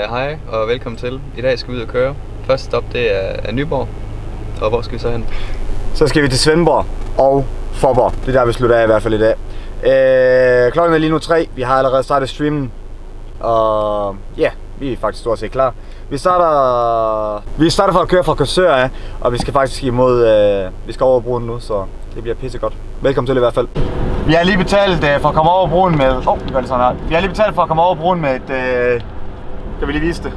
Hej og velkommen til. I dag skal vi ud og køre. Første stop det er Nyborg. Og hvor skal vi så hen? Så skal vi til Svendborg og Faaborg. Det er der vi slutter af i hvert fald i dag. Klokken er lige nu 3. Vi har allerede startet streamen. Og ja, vi er faktisk stort set klar. Vi starter for at køre fra Korsør af, og vi skal faktisk imod, vi skal over broen nu, så det bliver pissegodt. Velkommen til i hvert fald. Vi har lige betalt for at komme over broen med, det gør det sådan her. Vi har lige betalt for at komme over broen med et, kan vi lige vise det?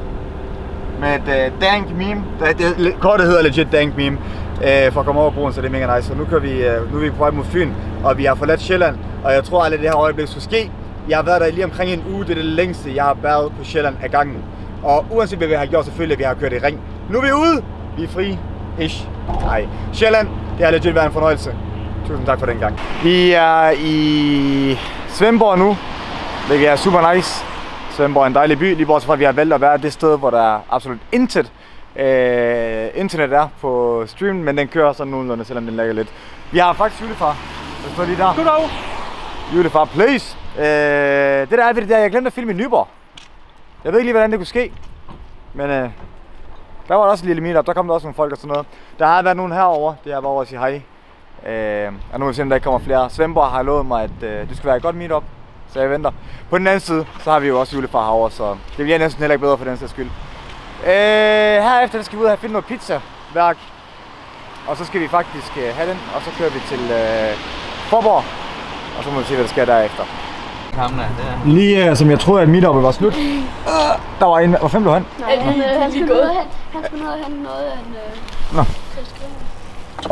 Med et dank meme. Kortet hedder legit dank meme. For at komme over broen, så det er mega nice. Så nu er vi på vej mod Fyn, og vi har forladt Sjælland, og jeg tror aldrig det her øjeblik skulle ske. Jeg har været der lige omkring en uge, det er det længste jeg har været på Sjælland af gangen. Og uanset hvad vi har gjort, selvfølgelig at vi har kørt i ring. Nu er vi ude! Vi er fri. Ish. Nej. Sjælland, det har legit været en fornøjelse. Tusind tak for den gang. Vi er i Svendborg nu, hvilket er super nice. Svendborg er en dejlig by, lige bortset fra at vi har valgt at være det sted, hvor der er absolut intet internet er på streamen, men den kører sådan nogenlunde, selvom den lægger lidt. Vi har faktisk julefar. Der står lige der. Goddag! Julefar, please! Det der er ved det der, jeg glemte at filme i Nyborg. Jeg ved ikke lige, hvordan det kunne ske, men der var også et lille meetup, der kom der også nogle folk og sådan noget. Der har været nogen herovre, det er over at sige hej. Og nu vil vi se, om der ikke kommer flere. Svendborg har lovet mig, at det skal være et godt meetup, så jeg venter. På den anden side, så har vi jo også julefar herovre, så det bliver næsten heller ikke bedre for den sags skyld. Herefter skal vi ud og finde noget pizzaværk, og så skal vi faktisk have den, og så kører vi til Faaborg, og så må vi se, hvad der sker derefter. Lige som jeg troede, at meetupet var slut. Der var en. Hvor fanden blev han? Han skulle ned og hente noget af en... Nå.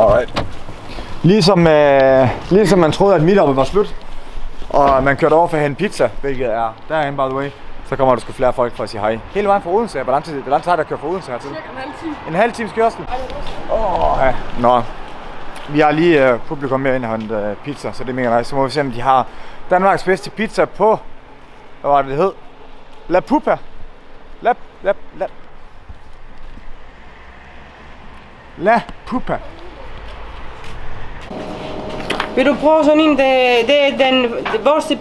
Alright. Ligesom man troede, at meetupet var slut, og man kørte over for at hente pizza, hvilket er derinde, by the way, så kommer der sgu flere folk for at sige hej. Hele vejen fra Odense. Hvor lang tid tager det at køre fra Odense hertil? Cirka en halv time. En halv times kørsel? Ja. Nå. Vi har lige publikum med ind og hente pizza, så det er mega nice. Så må vi se, om de har Danmarks bedste pizza på, hvad var det hed? La Pupa. La Pupa. Vil du prøve sådan en, det er den vores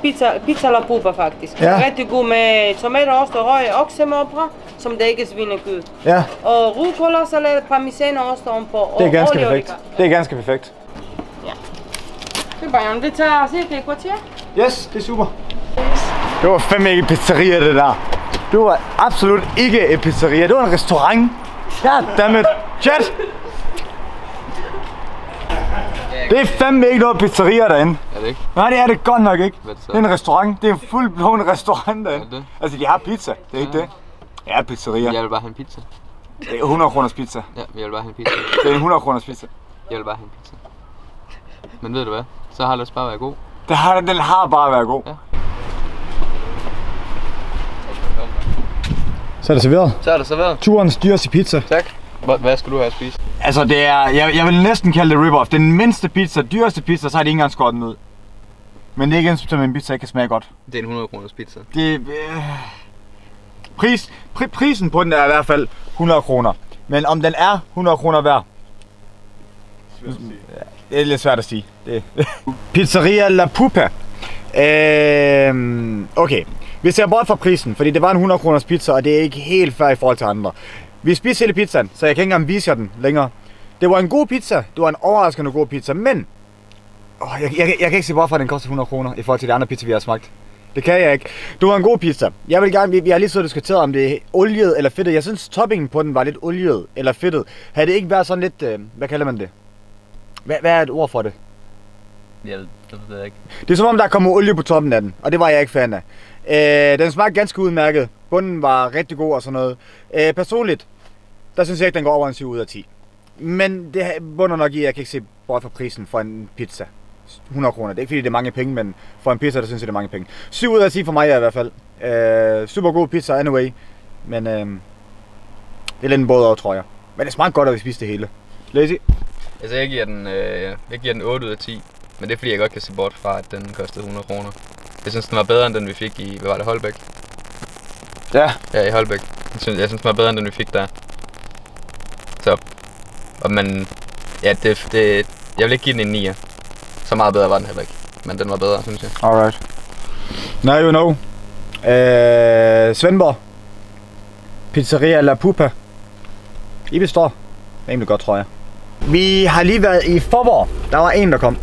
pizza La Pupa faktisk. Ja. Rigtig god med tomater, ost og røg oksemopra, som det ikke er svinekød. Ja. Og rucola-salat, parmesan og ost ovenpå. Det er ganske perfekt. Det er ganske perfekt. Ja. Det er bare, det tager cirka et kvarter. Yes, det er super. Det var fandme ikke et pizzeria, det der. Det var absolut ikke et pizzeria. Det var en restaurant. Goddammit. Chat! Det er fandme ikke noget pizzeria derinde. Er det ikke? Nej, det er det godt nok ikke. Hvad er det så? Det er en restaurant. Det er en fuldblående restaurant derinde. Er det? Altså, de har pizza. Det er ikke det. Ja, pizzeria. Jeg vil bare have en pizza. Det er 100 kroners pizza. Ja, jeg vil bare have en pizza. Det er 100 kroners pizza. Jeg vil bare have en pizza. Men ved du hvad? Så har det også bare været god. Den har bare været god. Ja. Så er det serveret. Så er det serveret. Turens dyreste pizza. Tak. Hvad skal du have at spise? Altså det er, jeg vil næsten kalde det rip-off. Den mindste pizza, dyreste pizza, så har de ikke engang skåret den ud. Men det er ikke ens som en pizza ikke kan smage godt. Det er en 100 kroners pizza. Det, prisen på den er i hvert fald 100 kroner. Men om den er 100 kroner værd? Det er lidt svært at sige. Pizzeria La Pupa. Okay, vi ser bort fra prisen, fordi det var en 100 kroners pizza, og det er ikke helt fair i forhold til andre. Vi spiste hele pizzaen, så jeg kan ikke engang vise jer den længere. Det var en god pizza, det var en overraskende god pizza, men jeg kan ikke se hvorfor den koster 100 kroner i forhold til de andre pizza, vi har smagt. Det kan jeg ikke. Det var en god pizza. Jeg vil gerne, vi har lige så diskuteret, om det er oliet eller fedtet. Jeg synes, toppingen på den var lidt oliet eller fedtet. Havde det ikke været sådan lidt, hvad kalder man det? Hvad er et ord for det? Jeg ved ikke. Det er som om, der kommer olie på toppen af den, og det var jeg ikke fan af. Den smagte ganske udmærket. Bunden var rigtig god og sådan noget. Personligt, der synes jeg ikke, den går over en 7 ud af 10. Men det bunder nok i, at jeg kan ikke se bort fra prisen for en pizza. 100 kroner. Det er ikke fordi, det er mange penge, men for en pizza, der synes jeg, det er mange penge. 7 ud af 10 for mig i hvert fald. Super god pizza anyway. Men det er lidt en både over, tror jeg. Men det smagte godt, at vi spiste det hele. Lazy? Altså jeg giver den 8 ud af 10. Men det er fordi, jeg godt kan se bort fra, at den kostede 100 kroner. Jeg synes, den var bedre end den, vi fik i, hvad var det, Holbæk? Ja. Ja, i Holbæk. Jeg synes, den var bedre end den, vi fik der. Så. Og man, ja, jeg vil ikke give den en 9'er. Så meget bedre var den heller ikke. Men den var bedre, synes jeg. Alright. Now you know. Svendborg. Pizzeria La Pupa. I består. Rimelig godt, tror jeg. Vi har lige været i Fåborg. Der var en, der kom.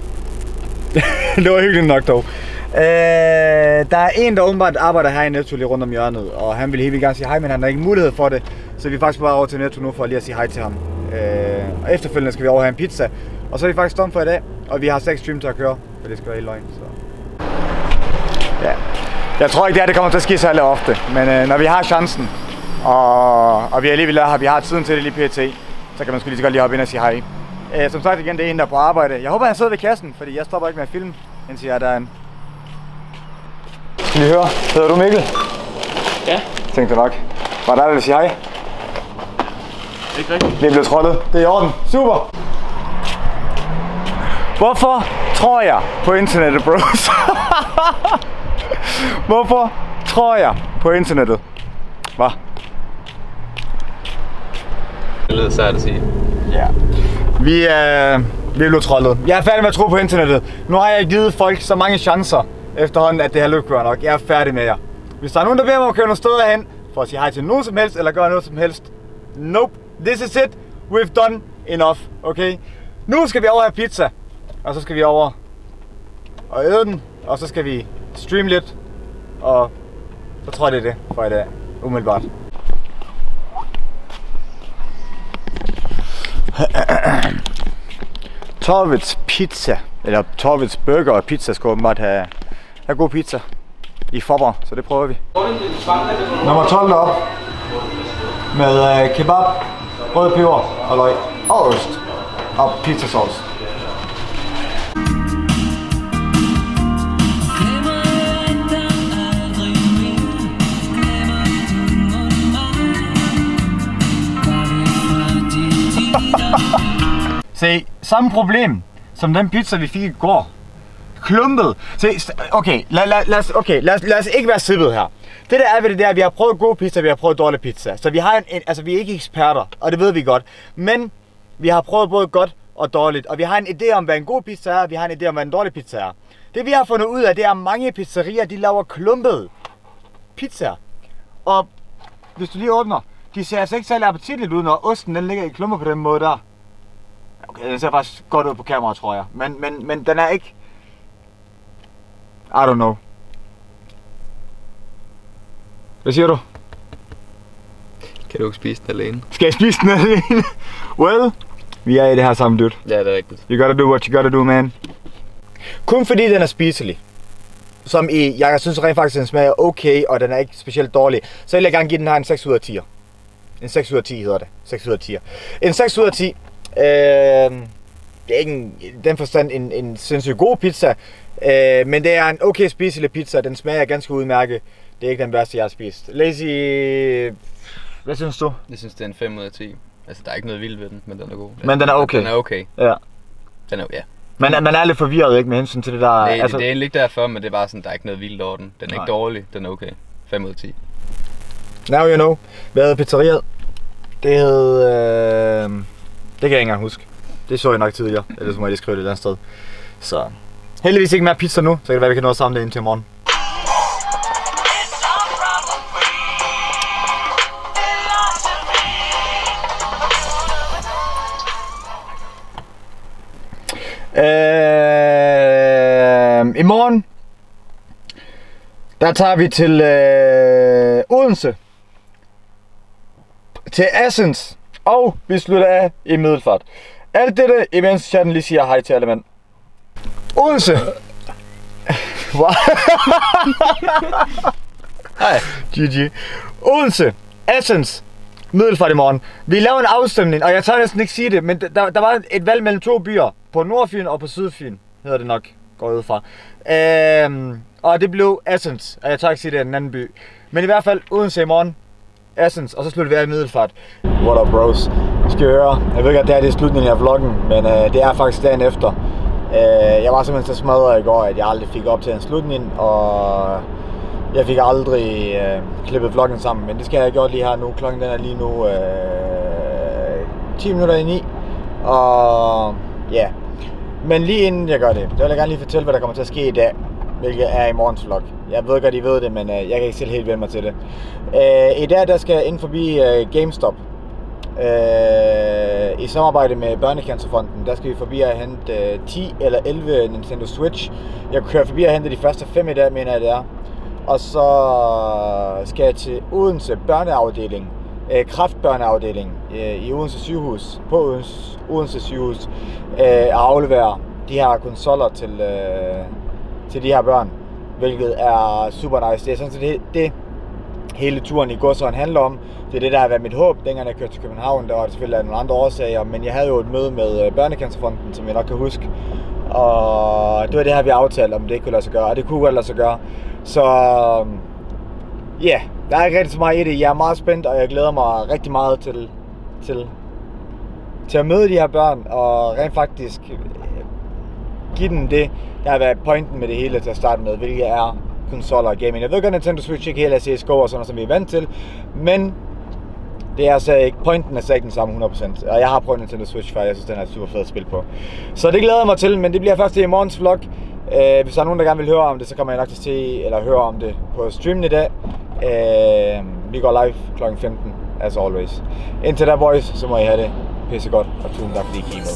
Det var hyggeligt nok dog. Der er en, der åbenbart arbejder her i Netto lige rundt om hjørnet, og han ville helt vildt gerne sige hej, men han har ikke mulighed for det. Så vi er faktisk bare over til Netto nu for lige at sige hej til ham. Og efterfølgende skal vi over have en pizza. Og så er vi faktisk tom for i dag, og vi har 6 stream til at køre, for det skal være helt løgn. Så. Ja. Jeg tror ikke, det kommer til at ske særlig ofte, men når vi har chancen, og vi alligevel er her, vi har tiden til det lige pt, så kan man sgu lige så godt lige hoppe ind og sige hej. Som sagt igen, det er en, der er på arbejde. Jeg håber, han sidder ved kassen, fordi jeg stopper ikke med at filme, indtil jeg er derinde. Skal vi høre? Hedder du Mikkel? Ja. Tænkte nok. Var der vil sige hej? Ikke rigtigt. Det er blevet trollet. Det er i orden. Super! Hvorfor tror jeg på internettet, bros? Hvorfor tror jeg på internettet? Hvad? Det lyder svært at sige. Ja. Vi er blevet trollet. Jeg er færdig med at tro på internettet. Nu har jeg givet folk så mange chancer efterhånden, at det her løb kører nok. Jeg er færdig med jer. Hvis der er nogen, der beder mig at køre nogle steder hen, for at sige hej til nogen som helst, eller gøre noget som helst. Nope. This is it. We've done enough. Okay? Nu skal vi over have pizza. Og så skal vi over og æde den. Og så skal vi streame lidt. Og så tror jeg, det er det for i dag. Umiddelbart. Torvets pizza, eller Torvets burger og pizza skal åbenbart have god pizza i Fåborg, så det prøver vi. Nummer 12 op med kebab, rød peber og løg og ost og pizzasauce. Se, samme problem som den pizza vi fik i går. Klumpet. Se, okay, lad os ikke være sippet her. Det der er ved det der, vi har prøvet god pizza, vi har prøvet dårlig pizza. Så vi har altså vi er ikke eksperter, og det ved vi godt. Men vi har prøvet både godt og dårligt, og vi har en idé om, hvad en god pizza er, og vi har en idé om, hvad en dårlig pizza er. Det vi har fundet ud af, det er, at mange pizzerier, de laver klumpet pizzaer. Og hvis du lige åbner, de ser altså ikke særlig appetitligt ud, når osten den ligger i klumper på den måde der. Okay, den ser faktisk godt ud på kamera, tror jeg. Men den er ikke... I don't know. Hvad siger du? Kan du ikke spise den alene? Skal jeg spise den alene? Well, vi er i det her sammen, dude. Ja, det er rigtigt. You gotta do what you gotta do, man. Kun fordi den er spiselig. Som i, jeg synes rent faktisk, den smager okay, og den er ikke specielt dårlig. Så vil jeg gerne give den her en 6 ud af 10. En 6 ud af 10 hedder det. 6 ud af 10. En 6 ud af 10. Det er ikke i den forstand en sindssygt god pizza. Men det er en okay spiselig pizza. Den smager ganske udmærket. Det er ikke den værste, jeg har spist. Lazy... Hvad synes du? Jeg synes, det er en 5 ud af 10. Altså, der er ikke noget vildt ved den, men den er god. Men den er okay? Den er okay. Ja. Den er, ja. Man er lidt forvirret, ikke, med hensyn til det der... Nej, altså... det er egentlig ikke derfor, men det er bare sådan, der er ikke noget vildt over den. Den er ikke dårlig, den er okay. 5 ud af 10. Now you know. Hvad hed pizzeriet? Det hed... Det kan jeg ikke engang huske. Det så jeg nok tidligere, ellers må jeg lige skrive det et andet sted. Så... Heldigvis ikke mere pizza nu, så kan det være, vi kan nå sammen det indtil i morgen. I morgen, der tager vi til Odense, til Assens, og vi slutter af i Middelfart. Alt dette, imens chatten lige siger hej til alle mænd. Odense! Hej. GG. Odense, Assens, Middelfart i morgen. Vi laver en afstemning, og jeg tør næsten ikke sige det, men der var et valg mellem 2 byer. På Nordfyn og på Sydfyn, hedder det nok, går ud fra. Og det blev Assens, og jeg tør ikke sige, det er den anden by. Men i hvert fald Odense i morgen, Assens, og så slutter vi af i Middelfart. What up, bros? Skal I høre? Jeg ved godt, det er slutningen af vloggen, men det er faktisk dagen efter. Jeg var simpelthen så smadret i går, at jeg aldrig fik op til en slutning, og jeg fik aldrig klippet vloggen sammen. Men det skal jeg have gjort lige her nu. Klokken den er lige nu 10 minutter i 9. Og ja, men lige inden jeg gør det, så vil jeg gerne lige fortælle, hvad der kommer til at ske i dag, hvilket er i morgens vlog. Jeg ved godt, I ved det, men jeg kan ikke selv helt vende mig til det. I dag der skal jeg ind forbi GameStop. I samarbejde med Børnecancerfonden, der skal vi forbi at hente 10 eller 11 Nintendo Switch. Jeg kører forbi at hente de første 5 i dag, mener jeg det er. Og så skal jeg til Odense børneafdeling, kræftbørneafdeling i Odense sygehus, på Odense sygehus, og aflevere de her konsoller til de her børn, hvilket er super nice. Det er sådan set det hele turen i Godsøjen handler om. Det er det, der har været mit håb, dengang jeg kørte til København. Der var det selvfølgelig af nogle andre årsager, men jeg havde jo et møde med Børnecancerfonden, som jeg nok kan huske. Og det var det her, vi aftalte, om det ikke kunne lade sig gøre, og det kunne godt lade sig gøre. Så ja, der er ikke rigtig så meget i det. Jeg er meget spændt, og jeg glæder mig rigtig meget til at møde de her børn, og rent faktisk give dem det, der har været pointen med det hele til at starte med, hvilket er konsoller og gaming. Jeg ved godt, Nintendo Switch ikke helt er CSGO og sådan noget, som vi er vant til, men det er altså ikke, pointen er så ikke den samme 100%. Og jeg har prøvet Nintendo Switch før, jeg synes, den er super fed at spille på. Så det glæder jeg mig til, men det bliver først i morgens vlog. Hvis der er nogen, der gerne vil høre om det, så kommer jeg nok til at se, eller høre om det på streamen i dag. Vi går live kl. 15, as always. Indtil da, boys, så må I have det pissegodt, og tusind tak fordi I kiggede med.